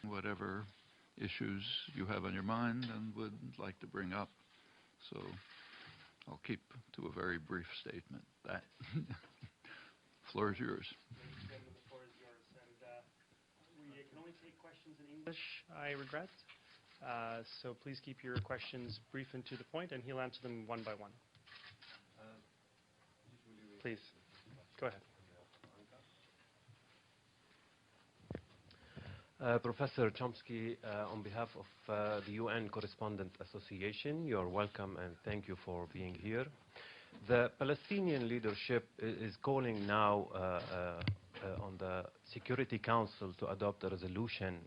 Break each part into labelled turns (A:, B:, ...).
A: whatever issues you have on your mind and would like to bring up. So I'll keep to a very brief statement. That floor is yours.
B: Ladies and gentlemen, the floor is yours. And we can only take questions in English, I regret. So please keep your questions brief and to the point, and he'll answer them one by one. Please, go ahead.
C: Professor Chomsky, on behalf of the UN Correspondent Association, you're welcome and thank you for being here. The Palestinian leadership is calling now on the Security Council to adopt a resolution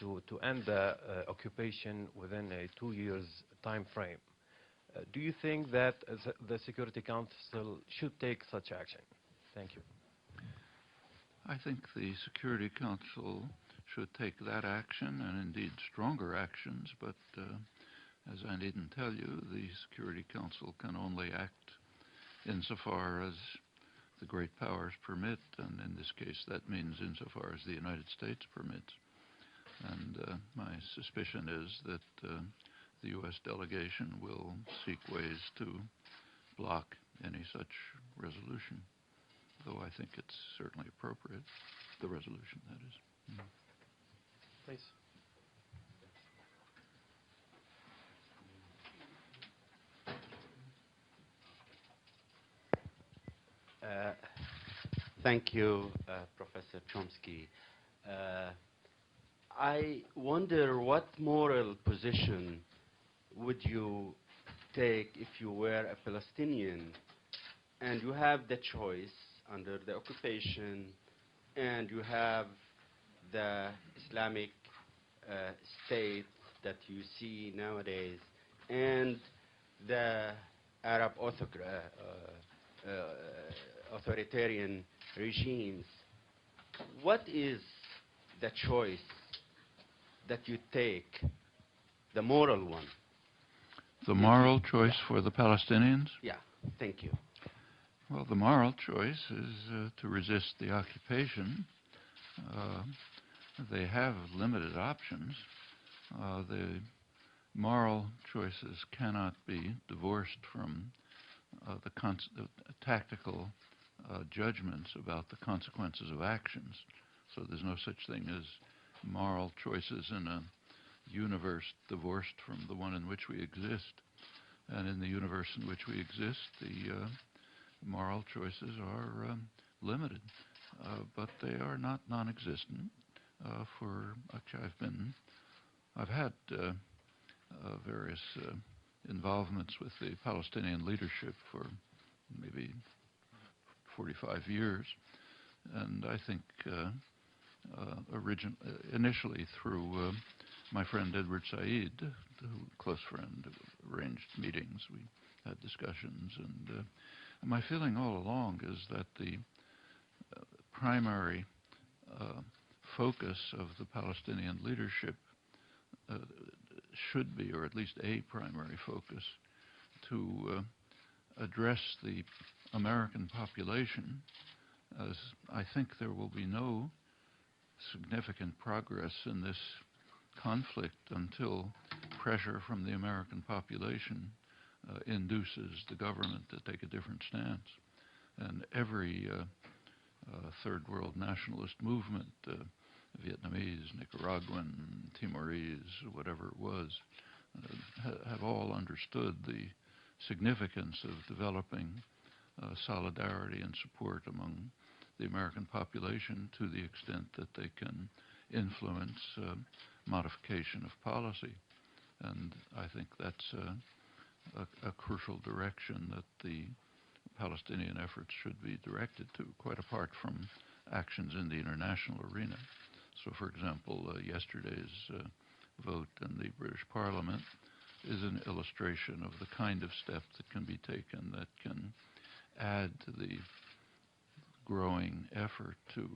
C: to end the occupation within a 2 years time frame. Do you think that the Security Council should take such action? Thank you.
A: I think the Security Council should take that action and indeed stronger actions, but as I needn't tell you, the Security Council can only act insofar as the great powers permit, and in this case that means insofar as the United States permits. And my suspicion is that the U.S. delegation will seek ways to block any such resolution, though I think it's certainly appropriate, the resolution, that is.
B: Please.
D: Thank you, Professor Chomsky. I wonder what moral position would you take if you were a Palestinian and you have the choice under the occupation and you have the Islamic state that you see nowadays and the Arab authoritarian regimes. What is the choice that you take, the moral one?
A: The moral choice for the Palestinians?
D: Yeah, thank you.
A: Well, the moral choice is to resist the occupation. They have limited options. The moral choices cannot be divorced from the tactical judgments about the consequences of actions. So there's no such thing as moral choices in a universe divorced from the one in which we exist. And in the universe in which we exist, the moral choices are limited, but they are not non-existent. Actually, I've had various involvements with the Palestinian leadership for maybe 45 years, and I think initially through my friend Edward Said, a close friend, arranged meetings. We had discussions, and my feeling all along is that the primary focus of the Palestinian leadership should be, or at least a primary focus, to address the American population, as I think there will be no significant progress in this conflict until pressure from the American population induces the government to take a different stance. And every third world nationalist movement, Vietnamese, Nicaraguan, Timorese, whatever it was, have all understood the significance of developing solidarity and support among the American population to the extent that they can influence modification of policy. And I think that's a crucial direction that the Palestinian efforts should be directed to, quite apart from actions in the international arena. So, for example, yesterday's vote in the British Parliament is an illustration of the kind of step that can be taken that can add to the growing effort to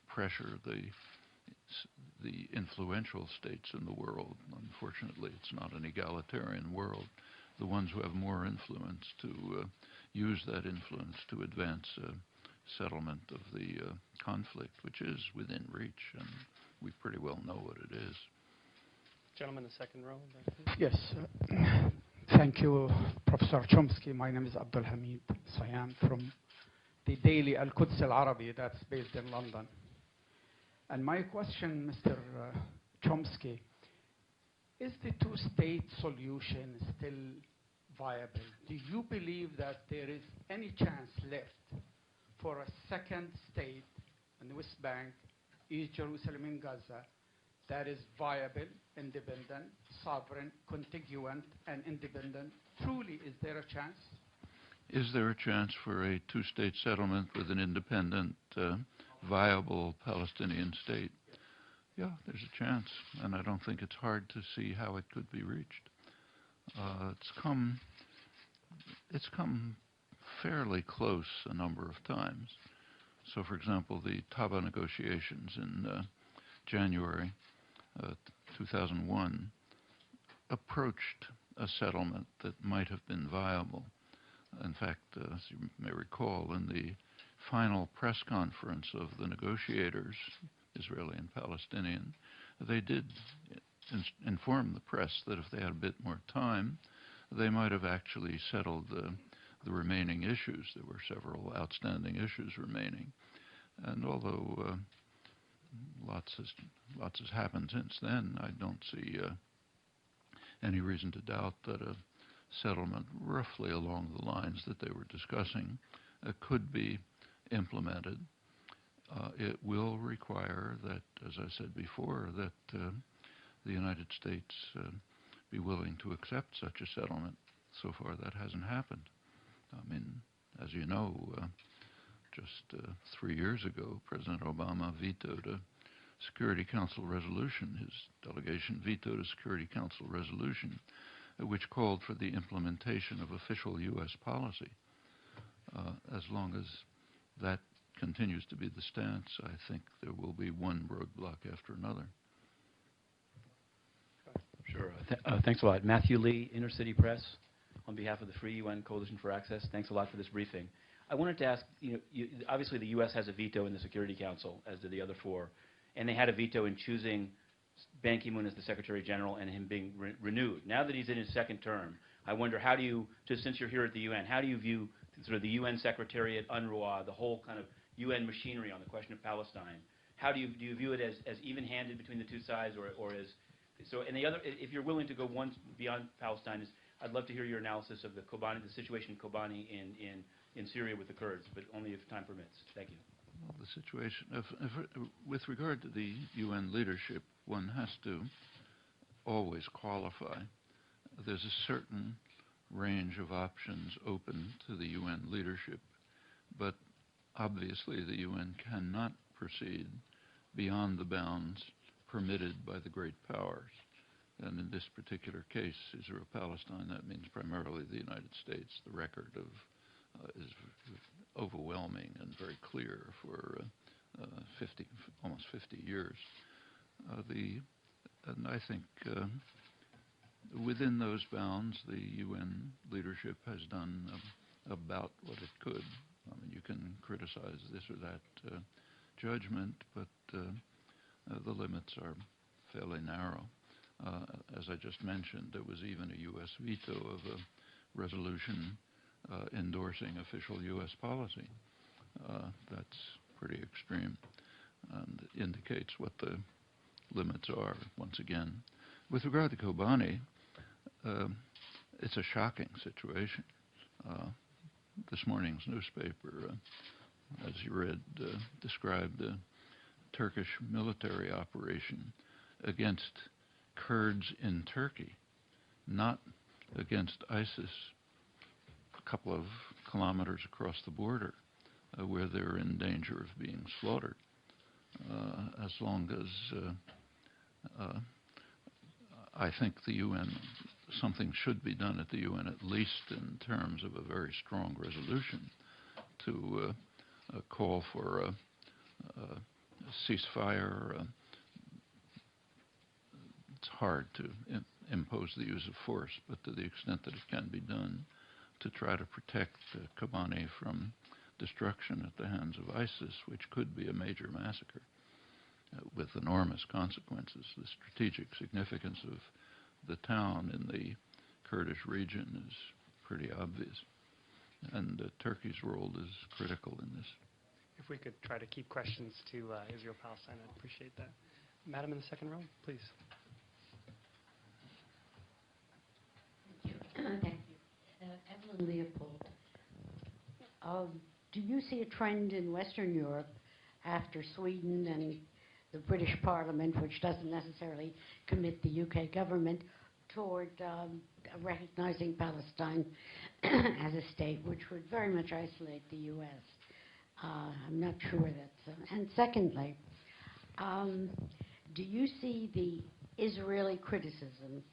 A: pressure the influential states in the world. Unfortunately, it's not an egalitarian world. The ones who have more influence to use that influence to advance settlement of the conflict, which is within reach, and we pretty well know what it is.
B: Gentleman in the second row.
E: Yes. Thank you, Professor Chomsky. My name is Abdul Hamid Sayan from the daily Al-Quds Al-Arabi that's based in London. And my question, Mr. Chomsky, is the two-state solution still viable? Do you believe that there is any chance left for a second state in the West Bank, East Jerusalem and Gaza, that is viable, independent, sovereign, contiguous, and independent? Truly, is there a chance?
A: Is there a chance for a two-state settlement with an independent, viable Palestinian state? Yeah, there's a chance, and I don't think it's hard to see how it could be reached. It's come fairly close a number of times. So, for example, the Taba negotiations in January 2001 approached a settlement that might have been viable. In fact, as you may recall, in the final press conference of the negotiators, Israeli and Palestinian, they did inform the press that if they had a bit more time, they might have actually settled the remaining issues. There were several outstanding issues remaining. And although lots has happened since then, I don't see any reason to doubt that a settlement roughly along the lines that they were discussing could be implemented. It will require that, as I said before, that the United States be willing to accept such a settlement. So far, that hasn't happened. I mean, as you know, just 3 years ago, President Obama vetoed a Security Council resolution. His delegation vetoed a Security Council resolution which called for the implementation of official U.S. policy. As long as that continues to be the stance, I think there will be one roadblock after another.
F: Sure. Thanks a lot. Matthew Lee, Inner City Press, on behalf of the Free UN Coalition for Access. Thanks a lot for this briefing. I wanted to ask, obviously the U.S. has a veto in the Security Council, as did the other four, and they had a veto in choosing Ban Ki-moon as the Secretary General and him being renewed. Now that he's in his second term, I wonder how do you, just since you're here at the UN, how do you view sort of the UN Secretariat, UNRWA, the whole kind of UN machinery on the question of Palestine? How do you view it as even-handed between the two sides, or as so? And the other, if you're willing to go one beyond Palestine, I'd love to hear your analysis of the situation in Kobani in Syria with the Kurds, but only if time permits. Thank you.
A: Well, the situation, with regard to the UN leadership, one has to always qualify. There's a certain range of options open to the UN leadership, but obviously the UN cannot proceed beyond the bounds permitted by the great powers. And in this particular case, Israel-Palestine, that means primarily the United States. The record is overwhelming and very clear for almost 50 years. And I think within those bounds, the UN leadership has done about what it could. I mean, you can criticize this or that judgment, but the limits are fairly narrow. As I just mentioned, there was even a U.S. veto of a resolution endorsing official U.S. policy. That's pretty extreme and indicates what the limits are, once again. With regard to Kobani, it's a shocking situation. This morning's newspaper, as you read, described a Turkish military operation against Kurds in Turkey, not against ISIS a couple of kilometers across the border, where they're in danger of being slaughtered. As long as I think the UN, something should be done at the UN, at least in terms of a very strong resolution to call for a ceasefire. It's hard to impose the use of force, but to the extent that it can be done, to try to protect Kobani from destruction at the hands of ISIS, which could be a major massacre with enormous consequences. The strategic significance of the town in the Kurdish region is pretty obvious, and Turkey's role is critical in this.
B: If we could try to keep questions to Israel-Palestine, I'd appreciate that. Madam in the second row, please.
G: Thank you. Evelyn Leopold. Do you see a trend in Western Europe after Sweden and the British Parliament, which doesn't necessarily commit the UK government, toward recognizing Palestine as a state, which would very much isolate the US? I'm not sure that's... and secondly, do you see the Israeli criticism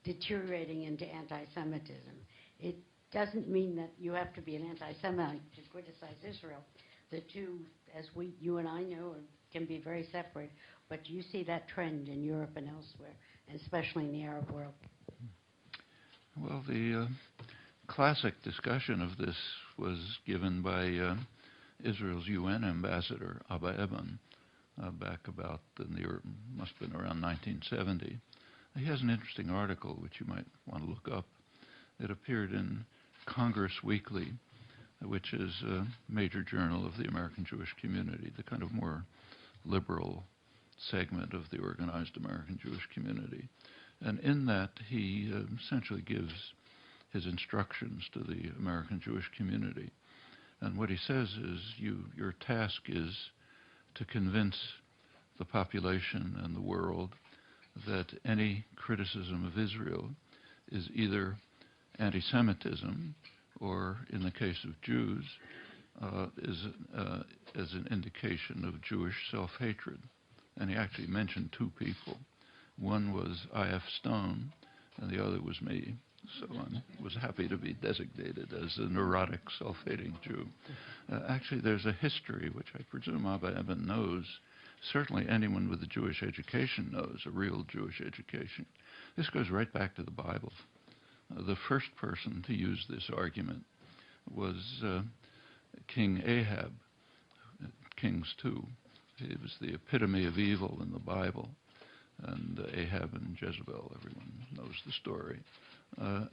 G: deteriorating into anti-Semitism? It doesn't mean that you have to be an anti-Semite to criticize Israel. The two, as you and I know, can be very separate. But do you see that trend in Europe and elsewhere, and especially in the Arab world?
A: Well, the classic discussion of this was given by Israel's UN ambassador, Abba Eban, back about must have been around 1970. He has an interesting article which you might want to look up. It appeared in Congress Weekly, which is a major journal of the American Jewish community, the kind of more liberal segment of the organized American Jewish community. And in that, he essentially gives his instructions to the American Jewish community. And what he says is, your task is to convince the population and the world that any criticism of Israel is either anti-Semitism or, in the case of Jews, is an indication of Jewish self-hatred. And he actually mentioned two people. One was I.F. Stone, and the other was me. So I was happy to be designated as a neurotic, self-hating Jew. Actually, there's a history, which I presume Abba Eban knows. Certainly anyone with a Jewish education knows, a real Jewish education. This goes right back to the Bible. The first person to use this argument was King Ahab, Kings 2. He was the epitome of evil in the Bible. And Ahab and Jezebel, everyone knows the story.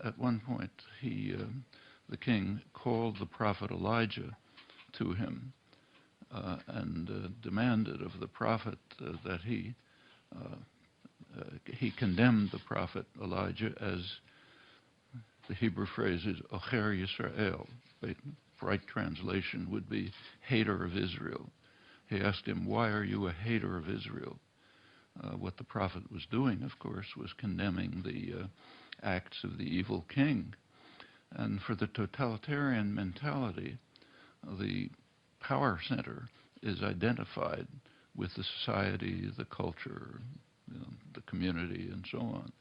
A: At one point, the king called the prophet Elijah to him and demanded of the prophet that he condemned the prophet Elijah as, the Hebrew phrase is Ocher Yisrael. The right translation would be hater of Israel. He asked him, why are you a hater of Israel? What the prophet was doing, of course, was condemning the acts of the evil king. And for the totalitarian mentality, the power center is identified with the society, the culture, the community, and so on.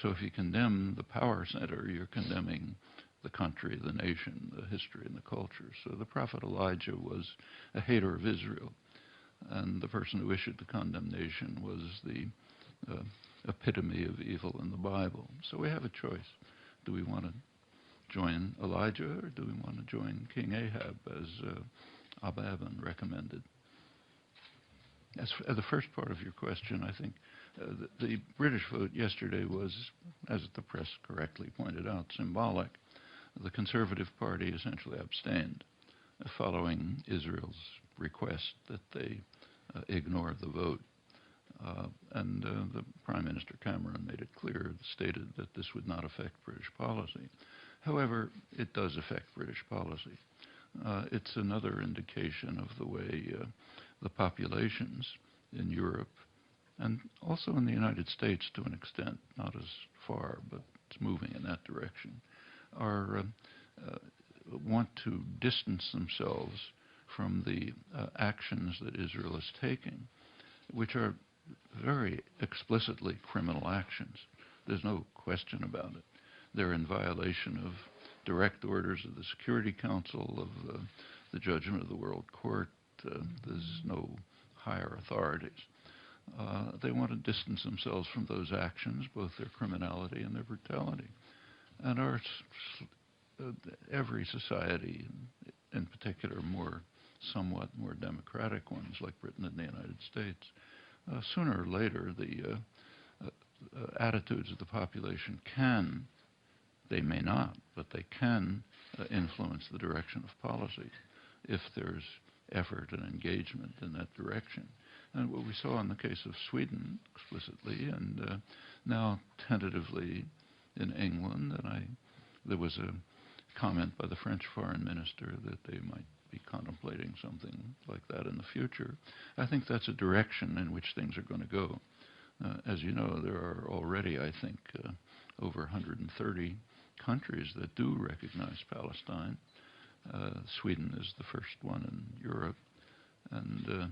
A: So if you condemn the power center, you're condemning the country, the nation, the history, and the culture. So the prophet Elijah was a hater of Israel. And the person who issued the condemnation was the epitome of evil in the Bible. So we have a choice. Do we want to join Elijah, or do we want to join King Ahab, as Abba Eban recommended? As for the first part of your question, I think the British vote yesterday was, as the press correctly pointed out, symbolic. The Conservative Party essentially abstained, following Israel's request that they ignore the vote. And the Prime Minister Cameron made it clear, stated that this would not affect British policy. However, it does affect British policy. It's another indication of the way the populations in Europe, and also in the United States to an extent, not as far, but it's moving in that direction, want to distance themselves from the actions that Israel is taking, which are very explicitly criminal actions. There's no question about it. They're in violation of direct orders of the Security Council, of the judgment of the World Court. There's no higher authorities. They want to distance themselves from those actions, both their criminality and their brutality. And every society in particular somewhat more democratic ones like Britain and the United States, sooner or later the attitudes of the population they may not, but they can influence the direction of policy if there's effort and engagement in that direction. And what we saw in the case of Sweden explicitly, and now tentatively in England, and there was a comment by the French foreign minister that they might be contemplating something like that in the future. I think that's a direction in which things are going to go. As you know, there are already, I think, over 130 countries that do recognize Palestine. Sweden is the first one in Europe, and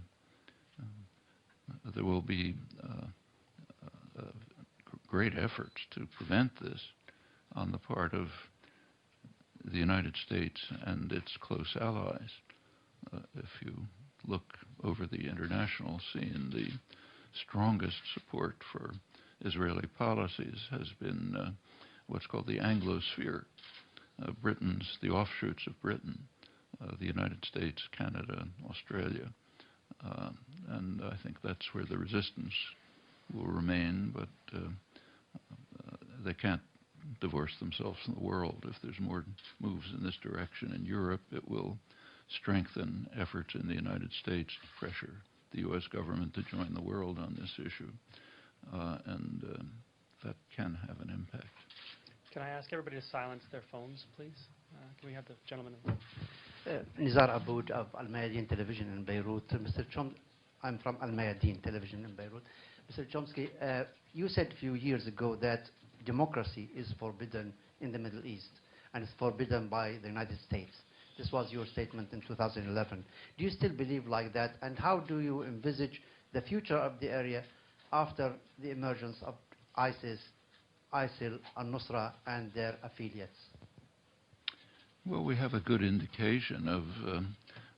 A: there will be great efforts to prevent this on the part of the United States and its close allies. If you look over the international scene, the strongest support for Israeli policies has been what's called the Anglosphere. The offshoots of Britain, the United States, Canada, Australia. And I think that's where the resistance will remain, but they can't divorce themselves from the world. If there's more moves in this direction in Europe, it will strengthen efforts in the United States to pressure the U.S. government to join the world on this issue, and that can have an impact.
B: Can I ask everybody to silence their phones, please? Can we have the gentleman in
H: Nizar Aboud of Al Mayadeen Television in Beirut. I'm from Al Mayadeen Television in Beirut. Mr. Chomsky, you said a few years ago that democracy is forbidden in the Middle East and it's forbidden by the United States. This was your statement in 2011. Do you still believe like that? And how do you envisage the future of the area after the emergence of ISIS, ISIL, al-Nusra, and their affiliates?
A: Well, we have a good indication of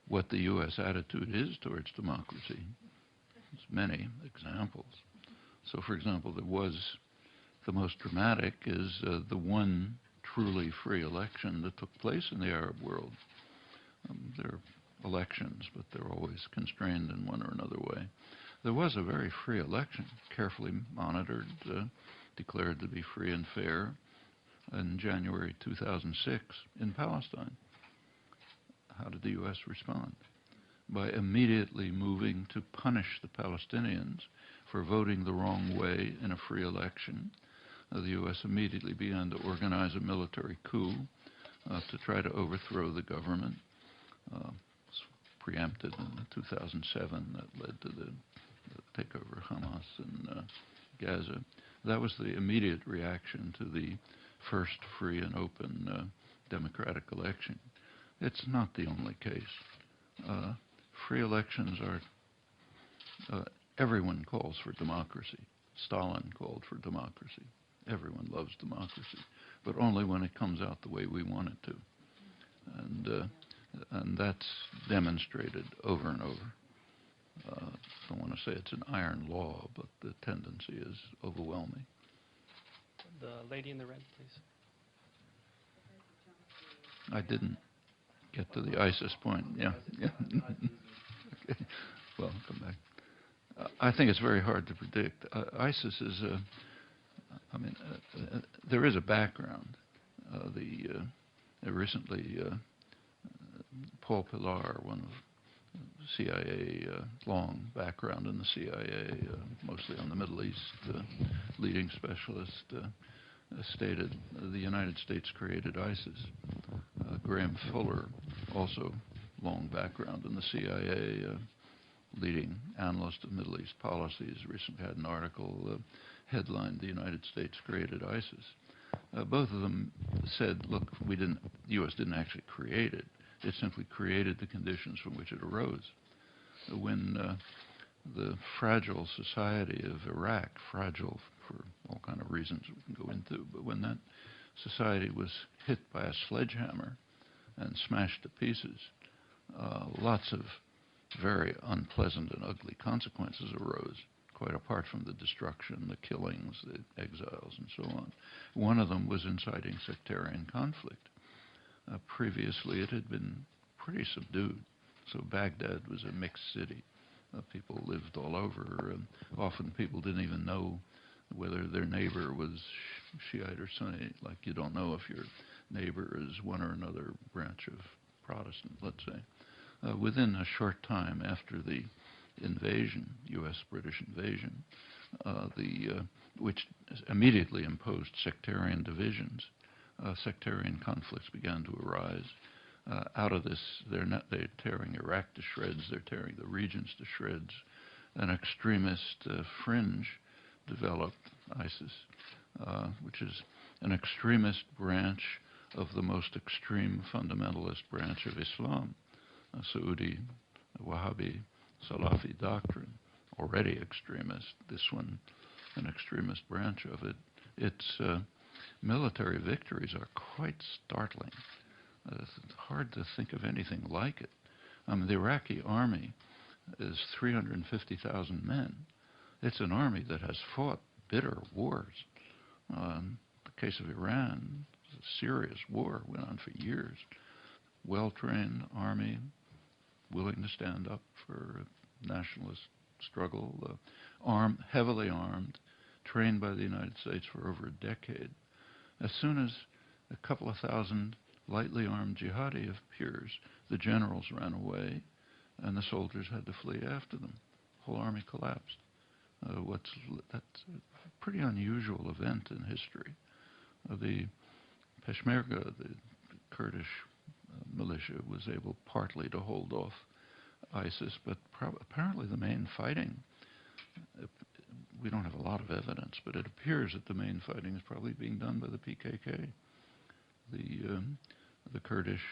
A: what the U.S. attitude is towards democracy. There's many examples. So, for example, the most dramatic is the one truly free election that took place in the Arab world. There are elections, but they're always constrained in one or another way. There was a very free election, carefully monitored, declared to be free and fair, in January 2006 in Palestine. How did the U.S. respond? By immediately moving to punish the Palestinians for voting the wrong way in a free election. The U.S. immediately began to organize a military coup to try to overthrow the government. Preempted in 2007, that led to the takeover of Hamas in Gaza. That was the immediate reaction to the first free and open democratic election. It's not the only case. Free elections are, everyone calls for democracy. Stalin called for democracy. Everyone loves democracy, but only when it comes out the way we want it to. And that's demonstrated over and over. I don't want to say it's an iron law, but the tendency is overwhelming.
B: the lady in the red, please?
A: I didn't get to the ISIS point. Yeah. Okay. Well, come back. I think it's very hard to predict. ISIS is there is a background. Recently, Paul Pillar, one of CIA, long background in the CIA, mostly on the Middle East, leading specialist, stated the United States created ISIS. Graham Fuller, also long background in the CIA, leading analyst of Middle East policies, recently had an article headlined "The United States Created ISIS." Both of them said, look, the U.S. didn't actually create it. It simply created the conditions from which it arose. When the fragile society of Iraq, fragile for all kind of reasons we can go into, but when that society was hit by a sledgehammer and smashed to pieces, lots of very unpleasant and ugly consequences arose, quite apart from the destruction, the killings, the exiles, and so on. One of them was inciting sectarian conflict. Previously, it had been pretty subdued. So Baghdad was a mixed city. People lived all over. Often people didn't even know whether their neighbor was Shiite or Sunni. Like you don't know if your neighbor is one or another branch of Protestant, let's say. Within a short time after the invasion, U.S.-British invasion, which immediately imposed sectarian divisions, sectarian conflicts began to arise. Out of this, they're tearing Iraq to shreds, they're tearing the regions to shreds. An extremist fringe developed, ISIS, which is an extremist branch of the most extreme fundamentalist branch of Islam, Saudi, Wahhabi, Salafi doctrine, already extremist. This one, an extremist branch of it. Its military victories are quite startling. It's hard to think of anything like it. The Iraqi army is 350,000 men. It's an army that has fought bitter wars. The case of Iran, a serious war, went on for years. Well-trained army, willing to stand up for a nationalist struggle, heavily armed, trained by the United States for over a decade. As soon as a couple of thousand lightly armed jihadi appears, the generals ran away, and the soldiers had to flee after them. The whole army collapsed. That's a pretty unusual event in history. The Peshmerga, the Kurdish militia, was able partly to hold off ISIS, but apparently the main fighting, we don't have a lot of evidence, but it appears that the main fighting is probably being done by the PKK. The Kurdish,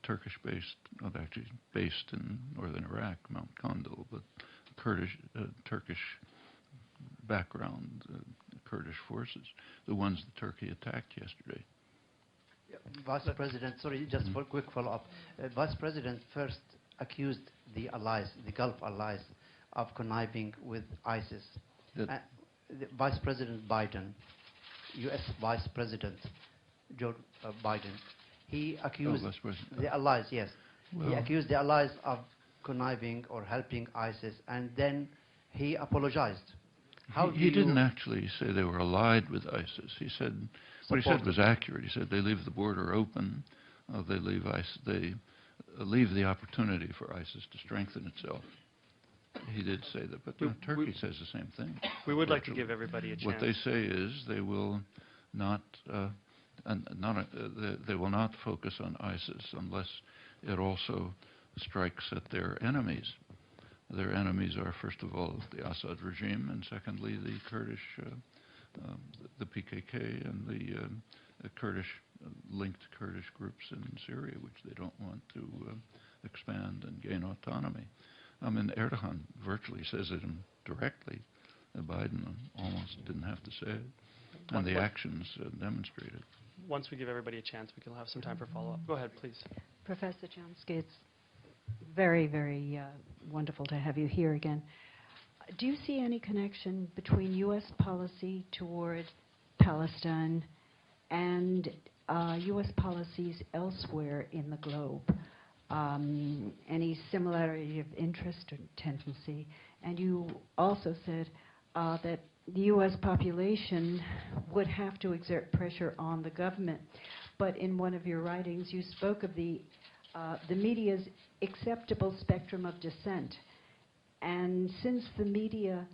A: Turkish-based, well, actually based in northern Iraq, Mount Kandil, but Kurdish, Turkish background, Kurdish forces, the ones that Turkey attacked yesterday.
H: Vice President, sorry, just for a quick follow-up. Vice President first accused the allies, the Gulf allies, of conniving with ISIS. Vice President Biden, U.S. Vice President Joe Biden, he accused the allies, yes. Well, he accused the allies of conniving or helping ISIS, and then he apologized.
A: He didn't actually say they were allied with ISIS. He said what he said was accurate. He said they leave the border open. They leave the opportunity for ISIS to strengthen itself. He did say that, but Turkey says the same thing.
B: We would like to give everybody a chance.
A: What they say is they will not focus on ISIS unless it also strikes at their enemies. Their enemies are, first of all, the Assad regime, and secondly, the Kurdish, the PKK, and the linked Kurdish groups in Syria, which they don't want to expand and gain autonomy. Erdogan virtually says it directly. Biden almost didn't have to say it, and the actions demonstrate it.
B: Once we give everybody a chance, we can have some time for follow-up. Go ahead, please.
I: Professor Chomsky, it's very, very wonderful to have you here again. Do you see any connection between U.S. policy toward Palestine and U.S. policies elsewhere in the globe? Any similarity of interest or tendency? And you also said that the U.S. population would have to exert pressure on the government. But in one of your writings, you spoke of the media's acceptable spectrum of dissent. And since the media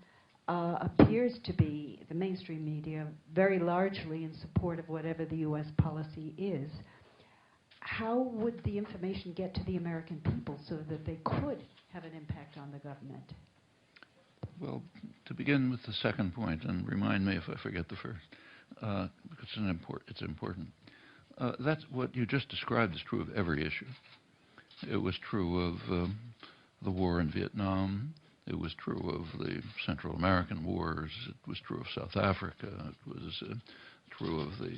I: appears to be, the mainstream media, very largely in support of whatever the U.S. policy is, how would the information get to the American people so that they could have an impact on the government?
A: Well, to begin with the second point, and remind me if I forget the first, because it's important. That's what you just described is true of every issue. It was true of the war in Vietnam. It was true of the Central American wars. It was true of South Africa. It was true of the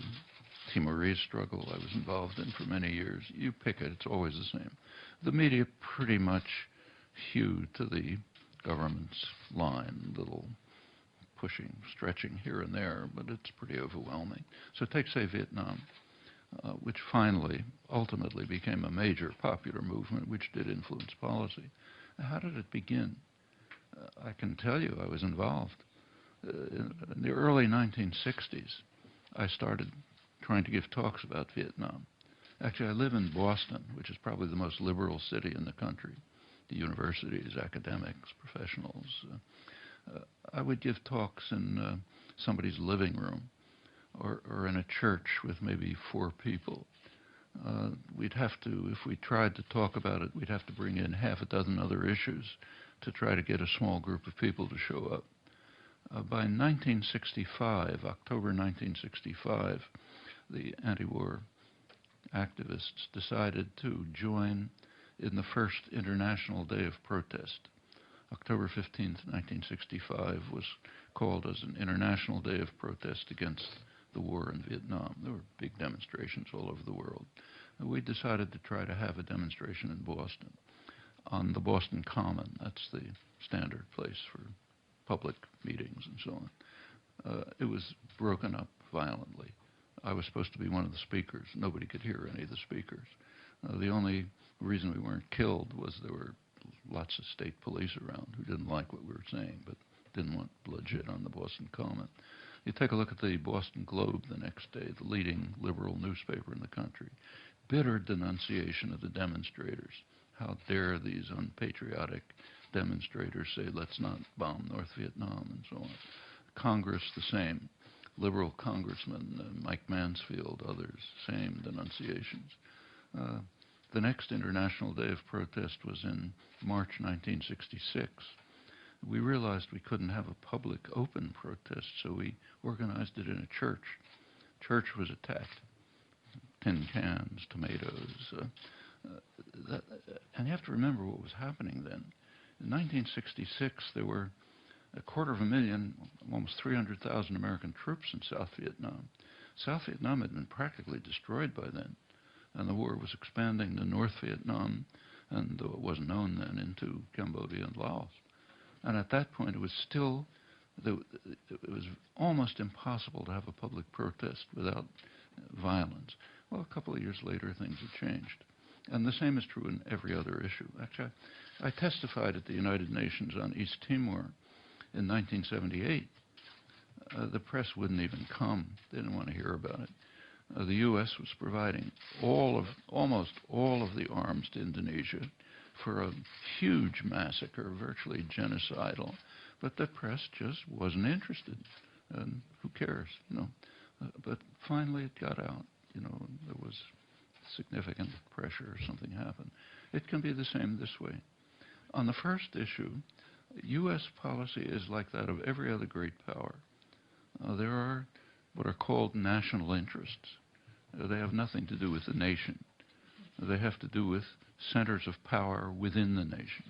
A: Timorese struggle I was involved in for many years. You pick it, it's always the same. The media pretty much hew to the government's line, little pushing, stretching here and there, but it's pretty overwhelming. So take, say, Vietnam. which ultimately became a major popular movement, which did influence policy. How did it begin? I can tell you I was involved. In the early 1960s, I started trying to give talks about Vietnam. Actually, I live in Boston, which is probably the most liberal city in the country. The universities, academics, professionals. I would give talks in somebody's living room or in a church with maybe 4 people. We'd have to, if we tried to talk about it, we'd have to bring in half a dozen other issues to try to get a small group of people to show up. By 1965, October 1965, the anti-war activists decided to join in the first International Day of Protest. October 15th, 1965 was called as an International Day of Protest against the war in Vietnam. There were big demonstrations all over the world. And we decided to try to have a demonstration in Boston, on the Boston Common. That's the standard place for public meetings and so on. It was broken up violently. I was supposed to be one of the speakers. Nobody could hear any of the speakers. The only reason we weren't killed was there were lots of state police around who didn't like what we were saying, but didn't want bloodshed on the Boston Common. You take a look at the Boston Globe the next day, the leading liberal newspaper in the country. Bitter denunciation of the demonstrators. How dare these unpatriotic demonstrators say, let's not bomb North Vietnam, and so on. Congress, the same. Liberal congressman, Mike Mansfield, others, same denunciations. The next International Day of Protest was in March 1966. We realized we couldn't have a public open protest, so we organized it in a church. Church was attacked. Tin cans, tomatoes. And you have to remember what was happening then. In 1966, there were 250,000, almost 300,000 American troops in South Vietnam. South Vietnam had been practically destroyed by then, and the war was expanding to North Vietnam, and though it wasn't known then, into Cambodia and Laos. And at that point, it was still, it was almost impossible to have a public protest without violence. Well, a couple of years later, things had changed. And the same is true in every other issue. Actually, I testified at the United Nations on East Timor in 1978. The press wouldn't even come. They didn't want to hear about it. The U.S. was providing almost all of the arms to Indonesia for a huge massacre, virtually genocidal. But the press just wasn't interested. And who cares, you know? But finally it got out. You know, there was significant pressure or something happened. It can be the same this way. On the first issue, U.S. policy is like that of every other great power. There are what are called national interests. They have nothing to do with the nation. They have to do with centers of power within the nation.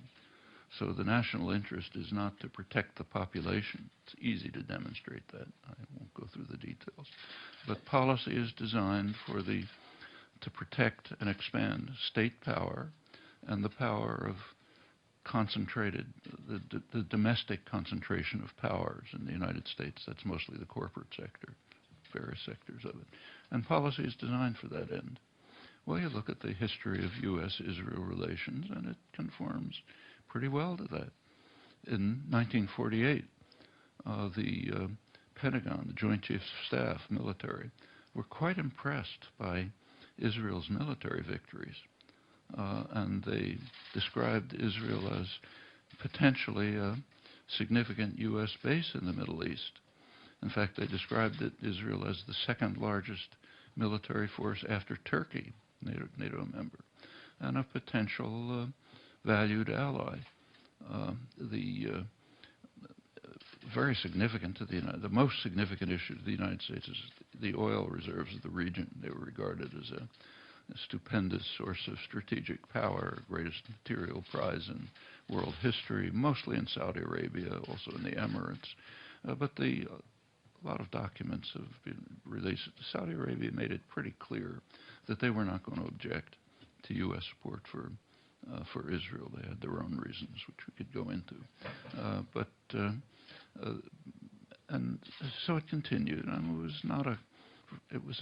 A: So the national interest is not to protect the population. It's easy to demonstrate that. I won't go through the details. But policy is designed to protect and expand state power and the power of concentrated, the domestic concentration of powers in the United States. That's mostly the corporate sector, various sectors of it. And policy is designed for that end. Well, you look at the history of U.S.-Israel relations, and it conforms pretty well to that. In 1948, the Pentagon, the Joint Chiefs of Staff, military, were quite impressed by Israel's military victories. And they described Israel as potentially a significant U.S. base in the Middle East. In fact, they described Israel as the second largest military force after Turkey, NATO member, and a potential valued ally. Very significant to the most significant issue to the United States is the oil reserves of the region. They were regarded as a stupendous source of strategic power, greatest material prize in world history, mostly in Saudi Arabia, also in the Emirates. But a lot of documents have been released. Saudi Arabia made it pretty clear that they were not going to object to U.S. support for Israel. They had their own reasons, which we could go into. And so it continued. And it was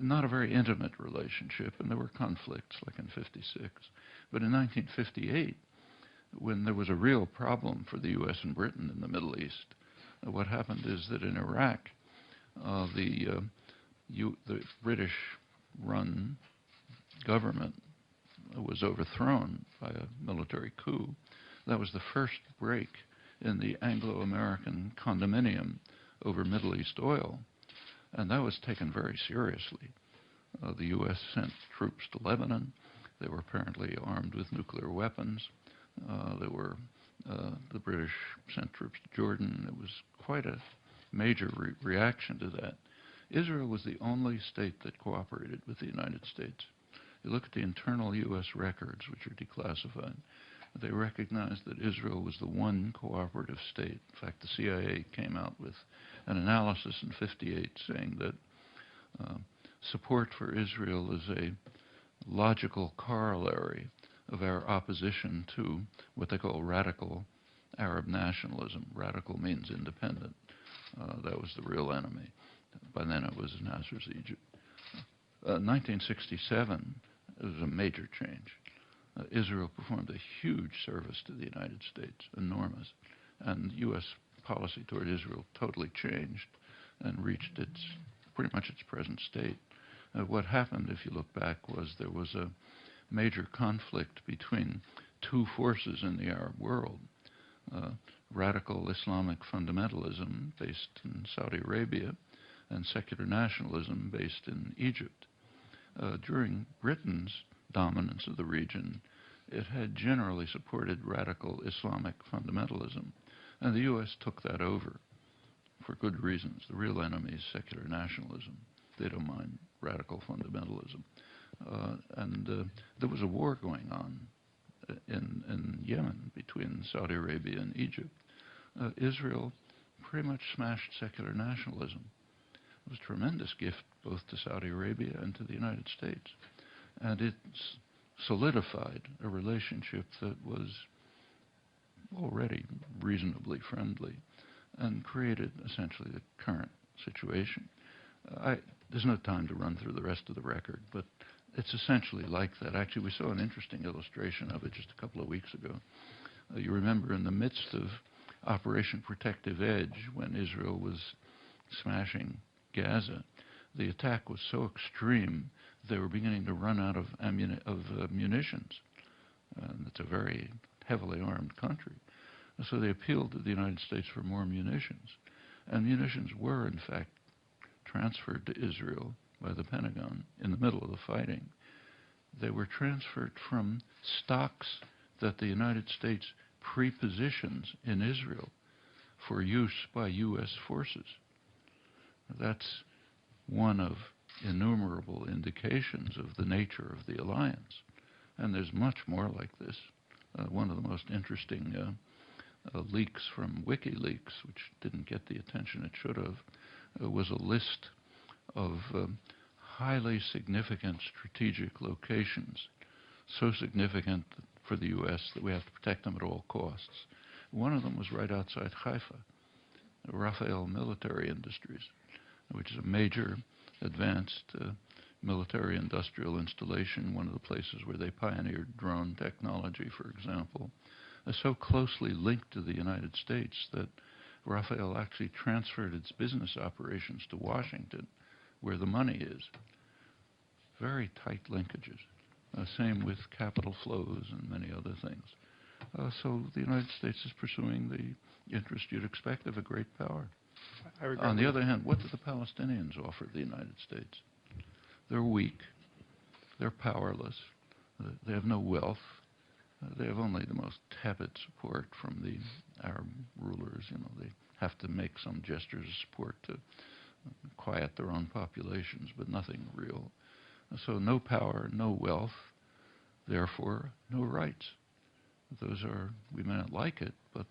A: not a very intimate relationship, and there were conflicts, like in '56. But in 1958, when there was a real problem for the U.S. and Britain in the Middle East, what happened is that in Iraq, the British-run government was overthrown by a military coup. That was the first break in the Anglo-American condominium over Middle East oil, and that was taken very seriously. The U.S. sent troops to Lebanon. They were apparently armed with nuclear weapons. The British sent troops to Jordan. It was quite a major reaction to that. Israel was the only state that cooperated with the United States. You look at the internal U.S. records, which are declassified, they recognized that Israel was the one cooperative state. In fact, the CIA came out with an analysis in '58 saying that support for Israel is a logical corollary of our opposition to what they call radical Arab nationalism. Radical means independent. That was the real enemy. By then it was Nasser's Egypt. 1967 was a major change. Israel performed a huge service to the United States, enormous, and U.S. policy toward Israel totally changed and reached pretty much its present state. What happened, if you look back, was there was a major conflict between two forces in the Arab world, radical Islamic fundamentalism based in Saudi Arabia and secular nationalism based in Egypt. During Britain's dominance of the region, it had generally supported radical Islamic fundamentalism, and the U.S. took that over for good reasons. The real enemy is secular nationalism. They don't mind radical fundamentalism. There was a war going on in Yemen between Saudi Arabia and Egypt. Israel pretty much smashed secular nationalism. It was a tremendous gift both to Saudi Arabia and to the United States. And it solidified a relationship that was already reasonably friendly and created essentially the current situation. There's no time to run through the rest of the record, but it's essentially like that. Actually, we saw an interesting illustration of it just a couple of weeks ago. You remember in the midst of Operation Protective Edge, when Israel was smashing Gaza, the attack was so extreme they were beginning to run out of munitions. And it's a very heavily armed country. So they appealed to the United States for more munitions. And munitions were, in fact, transferred to Israel by the Pentagon in the middle of the fighting. They were transferred from stocks that the United States pre-positions in Israel for use by U.S. forces. That's one of innumerable indications of the nature of the alliance. And there's much more like this. One of the most interesting leaks from WikiLeaks, which didn't get the attention it should have, was a list of highly significant strategic locations, so significant for the U.S. that we have to protect them at all costs. One of them was right outside Haifa, Rafael Military Industries, which is a major advanced military industrial installation, one of the places where they pioneered drone technology, for example, so closely linked to the United States that Rafael actually transferred its business operations to Washington, where the money is. Very tight linkages. Same with capital flows and many other things. So the United States is pursuing the interest you'd expect of a great power. On the other hand, what do the Palestinians offer the United States? They're weak. They're powerless. They have no wealth. They have only the most tepid support from the Arab rulers. You know, they have to make some gestures of support to quiet their own populations, but nothing real. So no power, no wealth, therefore no rights. Those are, we may not like it, but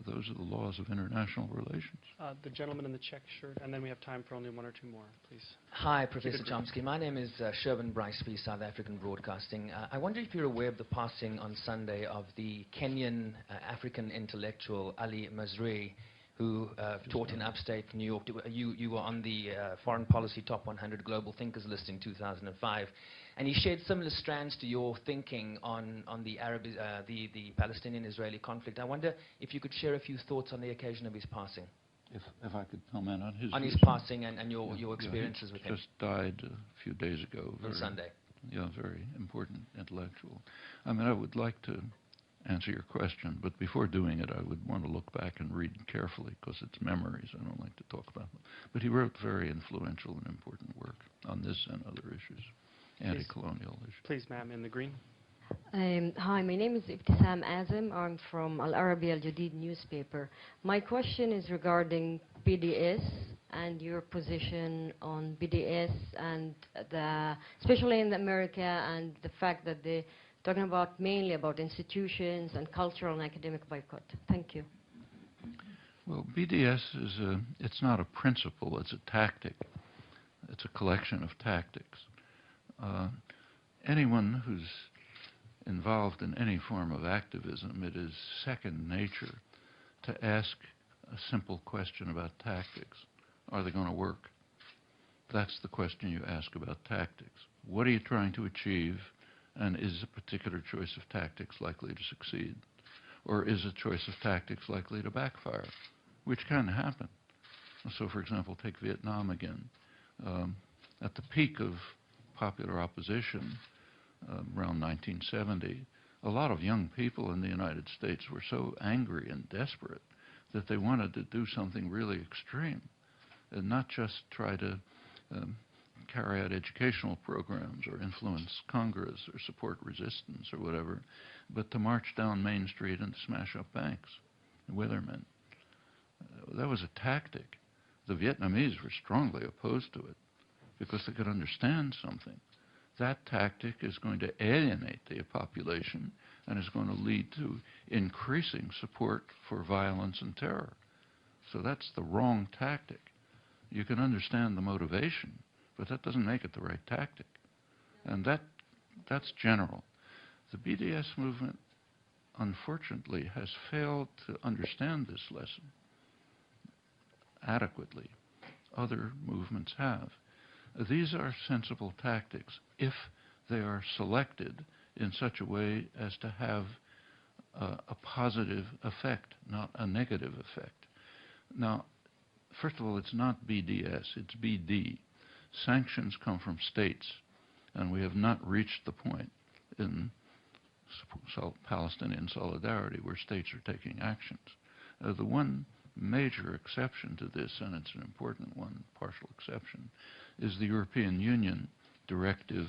A: those are the laws of international relations.
B: The gentleman in the check shirt, and then we have time for only one or two more, please.
J: Hi, Professor Chomsky. My name is Sherwin Briceby, South African Broadcasting. I wonder if you're aware of the passing on Sunday of the Kenyan African intellectual Ali Mazrui, who taught in upstate New York. You were on the Foreign Policy Top 100 Global Thinkers list in 2005. And he shared similar strands to your thinking on the Palestinian-Israeli conflict. I wonder if you could share a few thoughts on the occasion of his passing.
A: If I could comment on his...
J: On his passing and your experiences with him.
A: He just died a few days ago.
J: On Sunday.
A: Yeah, very important intellectual. I mean, I would like to answer your question, but before doing it, I would want to look back and read carefully, because it's memories. I don't like to talk about them. But he wrote very influential and important work on this and other issues, anti-colonial issues.
B: Please, ma'am, in the green.
K: Hi, my name is Ibtisam Azim. I'm from Al Arabi Al Jadid newspaper. My question is regarding BDS and your position on BDS, and especially in America, and the fact that they're talking about mainly about institutions and cultural and academic boycott. Thank you.
A: Well, BDS it's not a principle, it's a tactic. It's a collection of tactics. Anyone who's involved in any form of activism, it is second nature to ask a simple question about tactics. Are they going to work? That's the question you ask about tactics. What are you trying to achieve, and is a particular choice of tactics likely to succeed? Or is a choice of tactics likely to backfire? Which can happen. So, for example, take Vietnam again. At the peak of popular opposition, around 1970, a lot of young people in the United States were so angry and desperate that they wanted to do something really extreme, and not just try to carry out educational programs or influence Congress or support resistance or whatever, but to march down Main Street and smash up banks with their men. That was a tactic. The Vietnamese were strongly opposed to it because they could understand something. That tactic is going to alienate the population and is going to lead to increasing support for violence and terror. So that's the wrong tactic. You can understand the motivation, but that doesn't make it the right tactic. And that's general. The BDS movement, unfortunately, has failed to understand this lesson adequately. Other movements have. These are sensible tactics if they are selected in such a way as to have a positive effect, not a negative effect. Now, first of all, it's not BDS, it's BD. Sanctions come from states, and we have not reached the point in Palestinian solidarity where states are taking actions. The one major exception to this, and it's an important one, partial exception, is the European Union directive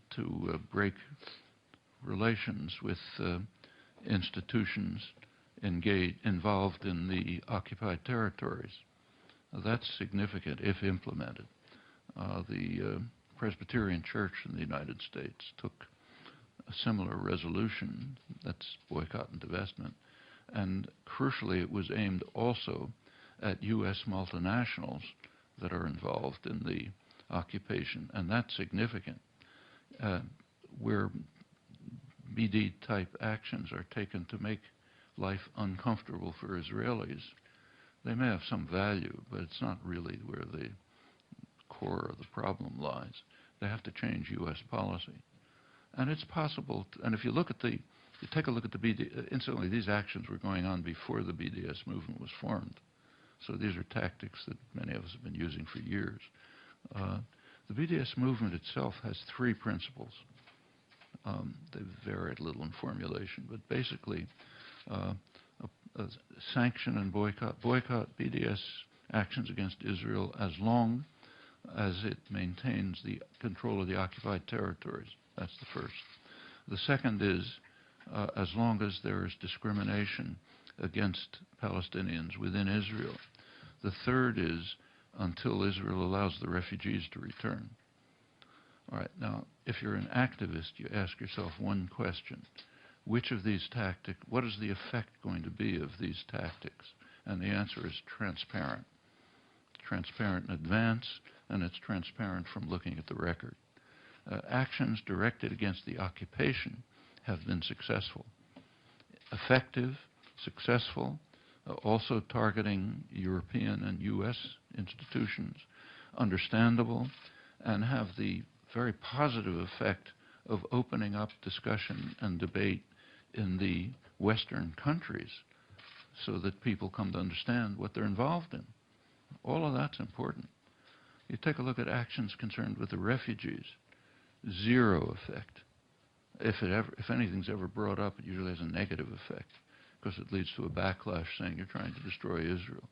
A: to break relations with institutions involved in the occupied territories. That's significant if implemented. The Presbyterian Church in the United States took a similar resolution, that's boycott and divestment, and crucially it was aimed also at U.S. multinationals that are involved in the occupation, and that's significant. Where BD-type actions are taken to make life uncomfortable for Israelis, they may have some value, but it's not really where the core of the problem lies. They have to change U.S. policy. And it's possible, and if you look at you take a look at the BD, incidentally, these actions were going on before the BDS movement was formed. So these are tactics that many of us have been using for years. The BDS movement itself has three principles. They vary a little in formulation, but basically a sanction and boycott BDS actions against Israel as long as it maintains the control of the occupied territories. That's the first. The second is as long as there is discrimination against Palestinians within Israel. The third is until Israel allows the refugees to return. All right, now, if you're an activist, you ask yourself one question. Which of these tactics, what is the effect going to be of these tactics? And the answer is transparent. Transparent in advance, and it's transparent from looking at the record. Actions directed against the occupation have been successful. Effective, successful, Also targeting European and U.S. institutions, understandable, and have the very positive effect of opening up discussion and debate in the Western countries so that people come to understand what they're involved in. All of that's important. You take a look at actions concerned with the refugees, zero effect. If anything's ever brought up, it usually has a negative effect because it leads to a backlash saying you're trying to destroy Israel.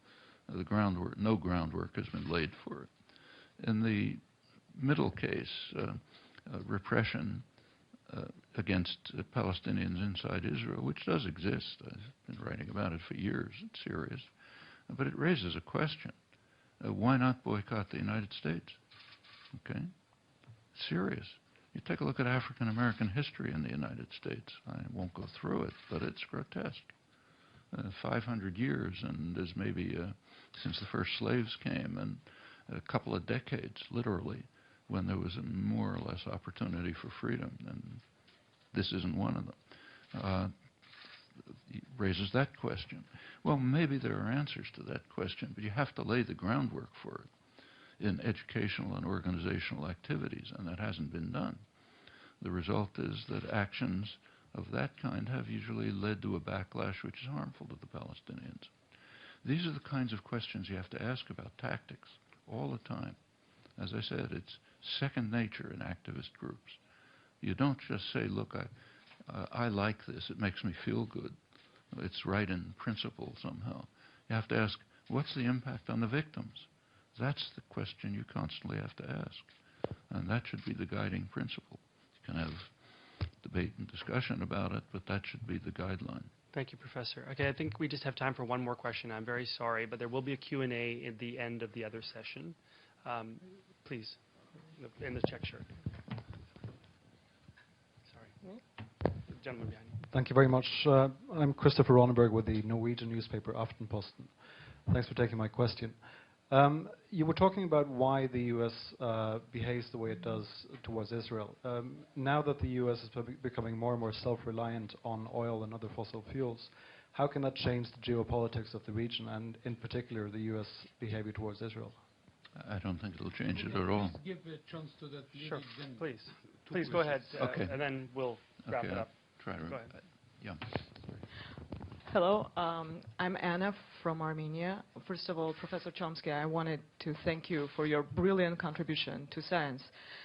A: No groundwork has been laid for it. In the middle case, repression against Palestinians inside Israel, which does exist. I've been writing about it for years. It's serious. But it raises a question. Why not boycott the United States? Okay? Serious. You take a look at African American history in the United States. I won't go through it, but it's grotesque. 500 years, and there's maybe, since the first slaves came, and a couple of decades, literally, when there was a more or less opportunity for freedom, and this isn't one of them. It raises that question. Well, maybe there are answers to that question, but you have to lay the groundwork for it in educational and organizational activities, and that hasn't been done. The result is that actions of that kind have usually led to a backlash which is harmful to the Palestinians. These are the kinds of questions you have to ask about tactics all the time. As I said, it's second nature in activist groups. You don't just say, look, I like this, it makes me feel good. It's right in principle somehow. You have to ask, what's the impact on the victims? That's the question you constantly have to ask. And that should be the guiding principle. You can have debate and discussion about it, but that should be the guideline.
B: Thank you, Professor. Okay, I think we just have time for one more question. I'm very sorry, but there will be a Q&A at the end of the other session. Please, in the check shirt. Sorry. The gentleman behind you.
L: Thank you very much. I'm Christopher Ronenberg with the Norwegian newspaper Aftenposten. Thanks for taking my question. You were talking about why the U.S. behaves the way it does towards Israel. Now that the U.S. is becoming more and more self-reliant on oil and other fossil fuels, how can that change the geopolitics of the region and, in particular, the U.S. behavior towards Israel?
A: I don't think it'll change it at all.
M: Give a chance to that lady.
B: Sure,
M: then
B: please. Please go ahead,
A: Okay.
B: and then we'll wrap it up.
A: Try to.
B: Go ahead.
A: Yeah.
N: Hello, I'm Anna from Armenia. First of all, Professor Chomsky, I wanted to thank you for your brilliant contribution to science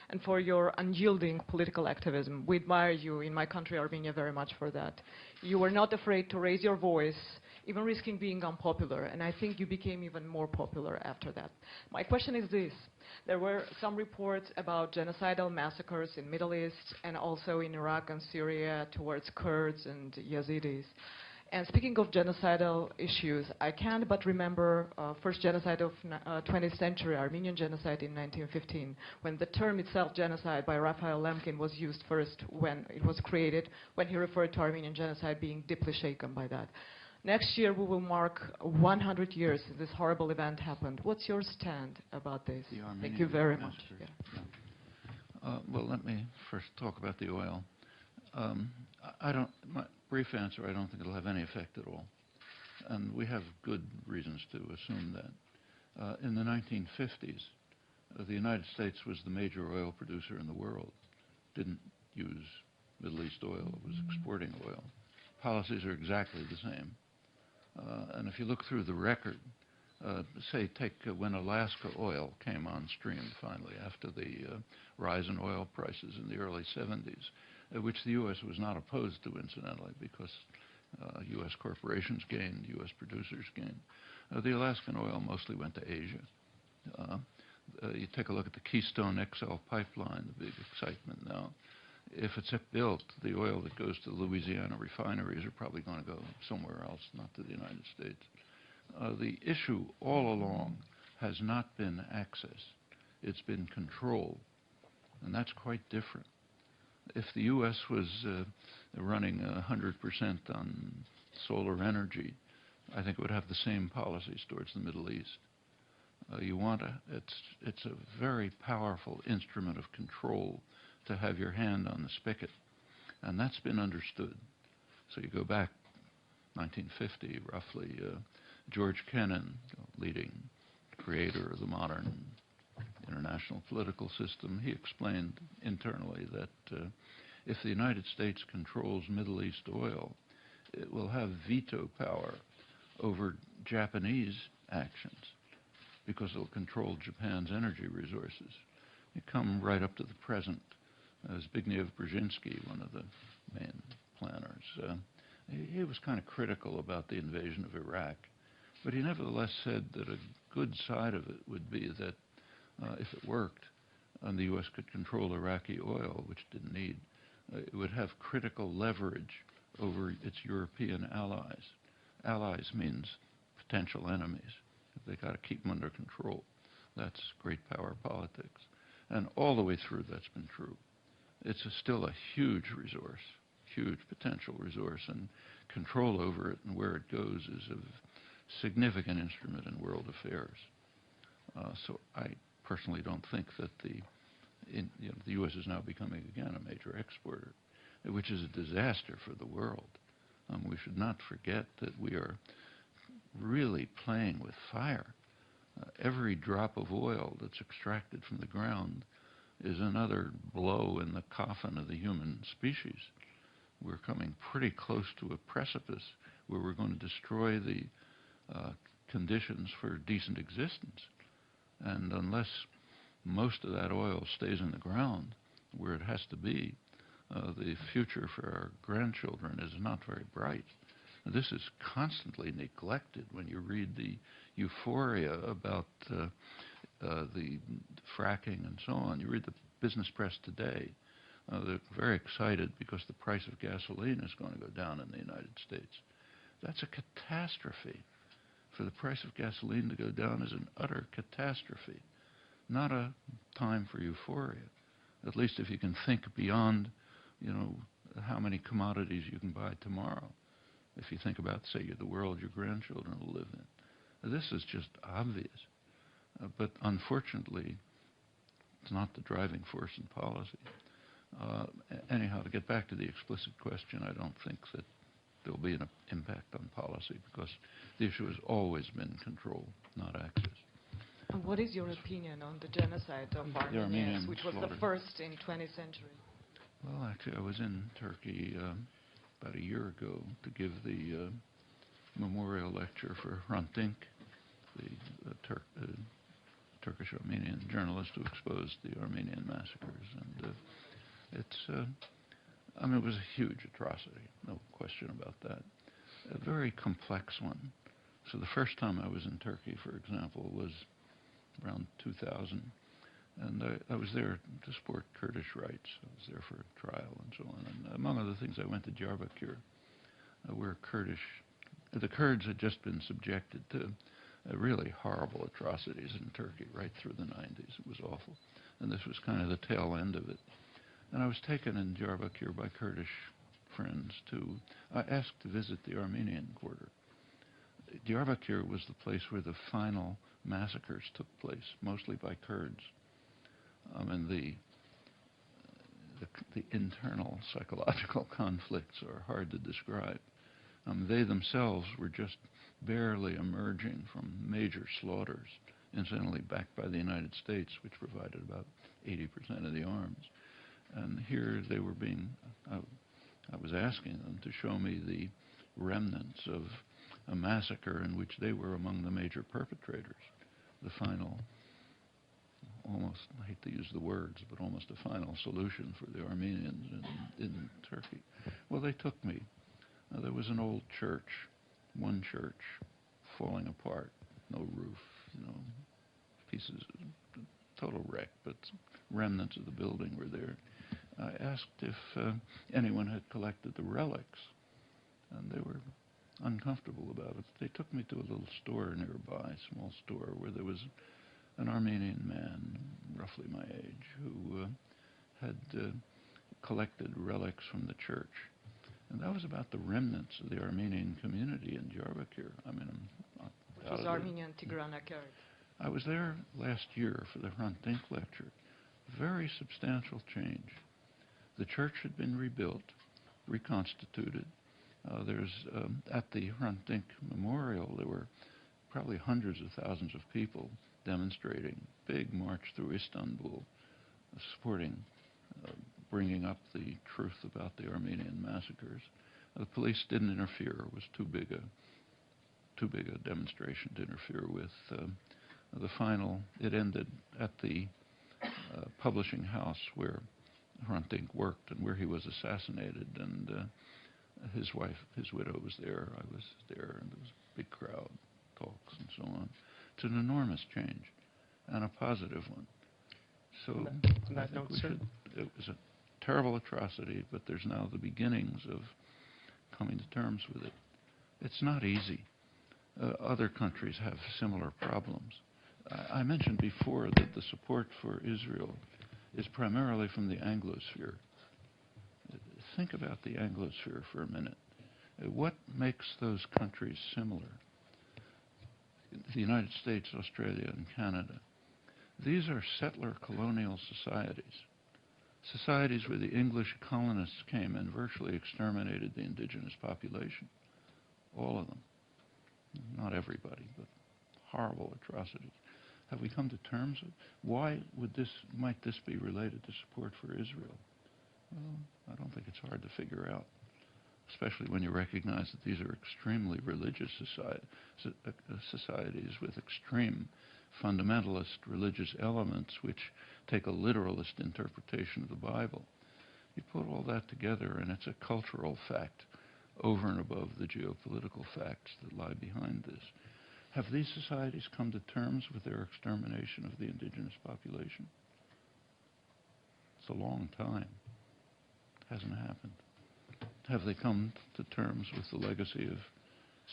N: and for your unyielding political activism. We admire you in my country, Armenia, very much for that. You were not afraid to raise your voice, even risking being unpopular, and I think you became even more popular after that. My question is this. There were some reports about genocidal massacres in Middle East and also in Iraq and Syria towards Kurds and Yazidis. And speaking of genocidal issues, I can't but remember first genocide of 20th century, Armenian genocide in 1915, when the term itself, genocide, by Raphael Lemkin was used first when it was created, when he referred to Armenian genocide being deeply shaken by that. Next year, we will mark 100 years since this horrible event happened. What's your stand about this? Thank you very much. Yeah.
A: Well, let me first talk about the oil. My brief answer, I don't think it'll have any effect at all. And we have good reasons to assume that. In the 1950s, the United States was the major oil producer in the world. Didn't use Middle East oil, it was exporting oil. Policies are exactly the same. And if you look through the record, say take when Alaska oil came on stream finally after the rise in oil prices in the early 70s, which the U.S. was not opposed to, incidentally, because U.S. corporations gained, U.S. producers gained. The Alaskan oil mostly went to Asia. You take a look at the Keystone XL pipeline, the big excitement now. If it's built, the oil that goes to the Louisiana refineries are probably going to go somewhere else, not to the United States. The issue all along has not been access. It's been control, and that's quite different. If the U.S. was running 100% on solar energy, I think it would have the same policies towards the Middle East. It's a very powerful instrument of control to have your hand on the spigot, and that's been understood. So you go back 1950, roughly, George Kennan, leading creator of the modern international political system, he explained internally that if the United States controls Middle East oil, it will have veto power over Japanese actions because it'll control Japan's energy resources. You come right up to the present. Zbigniew Brzezinski, one of the main planners, he was kind of critical about the invasion of Iraq, but he nevertheless said that a good side of it would be that if it worked and the U.S. could control Iraqi oil, which it didn't need, it would have critical leverage over its European allies. Allies means potential enemies. They got to keep them under control. That's great power politics. And all the way through, that's been true. It's still a huge resource, huge potential resource, and control over it and where it goes is a significant instrument in world affairs. So I personally don't think that the U.S. is now becoming, again, a major exporter, which is a disaster for the world. We should not forget that we are really playing with fire. Every drop of oil that's extracted from the ground is another blow in the coffin of the human species. We're coming pretty close to a precipice where we're going to destroy the conditions for decent existence. And unless most of that oil stays in the ground where it has to be, the future for our grandchildren is not very bright. This is constantly neglected when you read the euphoria about the fracking and so on. You read the business press today. They're very excited because the price of gasoline is going to go down in the United States. That's a catastrophe. For the price of gasoline to go down is an utter catastrophe, not a time for euphoria. At least if you can think beyond, how many commodities you can buy tomorrow. If you think about, say, the world your grandchildren will live in. This is just obvious. But unfortunately, it's not the driving force in policy. Anyhow, to get back to the explicit question, I don't think that there will be an impact on policy because the issue has always been control, not access.
N: And what is your opinion on the genocide of Armenians, which was the first in 20th century?
A: Well, actually, I was in Turkey about a year ago to give the memorial lecture for Hrant Dink, the Turkish-Armenian journalist who exposed the Armenian massacres. And it was a huge atrocity, no question about that. A very complex one. So the first time I was in Turkey, for example, was around 2000. And I was there to support Kurdish rights. I was there for a trial and so on. And among other things, I went to Diyarbakir, where the Kurds had just been subjected to really horrible atrocities in Turkey right through the 90s. It was awful. And this was kind of the tail end of it. And I was taken in Diyarbakir by Kurdish friends I asked to visit the Armenian quarter. Diyarbakir was the place where the final massacres took place, mostly by Kurds. And the internal psychological conflicts are hard to describe. They themselves were just barely emerging from major slaughters, incidentally backed by the United States, which provided about 80% of the arms. And here they were I was asking them to show me the remnants of a massacre in which they were among the major perpetrators. The final, almost, I hate to use the words, but almost a final solution for the Armenians in Turkey. Well, they took me. There was an old church, one church, falling apart, no roof, pieces, total wreck, but remnants of the building were there. I asked if anyone had collected the relics, and they were uncomfortable about it. They took me to a little store nearby, a small store, where there was an Armenian man, roughly my age, who had collected relics from the church. And that was about the remnants of the Armenian community in Diyarbakir.
N: Which was Armenian Tigran Kurd.
A: I was there last year for the Hrant Dink lecture. Very substantial change. The church had been rebuilt, reconstituted. There's at the Hrant Dink Memorial, there were probably hundreds of thousands of people demonstrating, big march through Istanbul, supporting, bringing up the truth about the Armenian massacres. The police didn't interfere. It was too big a demonstration to interfere with. The final, it ended at the publishing house where Hrant Dink worked and where he was assassinated, and his wife, his widow was there, I was there, and there was a big crowd, talks and so on. It's an enormous change, and a positive one. So
B: on that
A: I think
B: note,
A: we
B: sir?
A: should, it was a terrible atrocity, but there's now the beginnings of coming to terms with it. It's not easy. Other countries have similar problems. I mentioned before that the support for Israel is primarily from the Anglosphere. Think about the Anglosphere for a minute. What makes those countries similar? The United States, Australia, and Canada. These are settler colonial societies. Societies where the English colonists came and virtually exterminated the indigenous population. All of them. Not everybody, but horrible atrocities. Have we come to terms with why might this be related to support for Israel? Well, I don't think it's hard to figure out, especially when you recognize that these are extremely religious societies with extreme fundamentalist religious elements which take a literalist interpretation of the Bible. You put all that together and it's a cultural fact over and above the geopolitical facts that lie behind this. Have these societies come to terms with their extermination of the indigenous population? It's a long time. It hasn't happened. Have they come to terms with the legacy of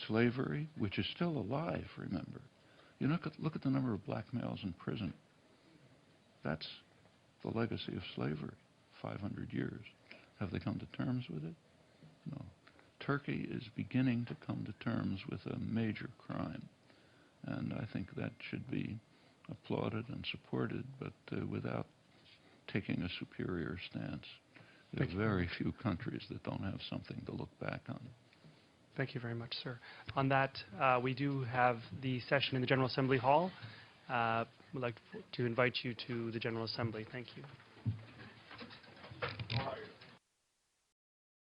A: slavery, which is still alive, remember? You look at the number of black males in prison. That's the legacy of slavery, 500 years. Have they come to terms with it? No. Turkey is beginning to come to terms with a major crime. And I think that should be applauded and supported, but without taking a superior stance. There are very few countries that don't have something to look back on.
B: Thank you very much, sir. On that, we do have the session in the General Assembly Hall. We'd like to invite you to the General Assembly. Thank you.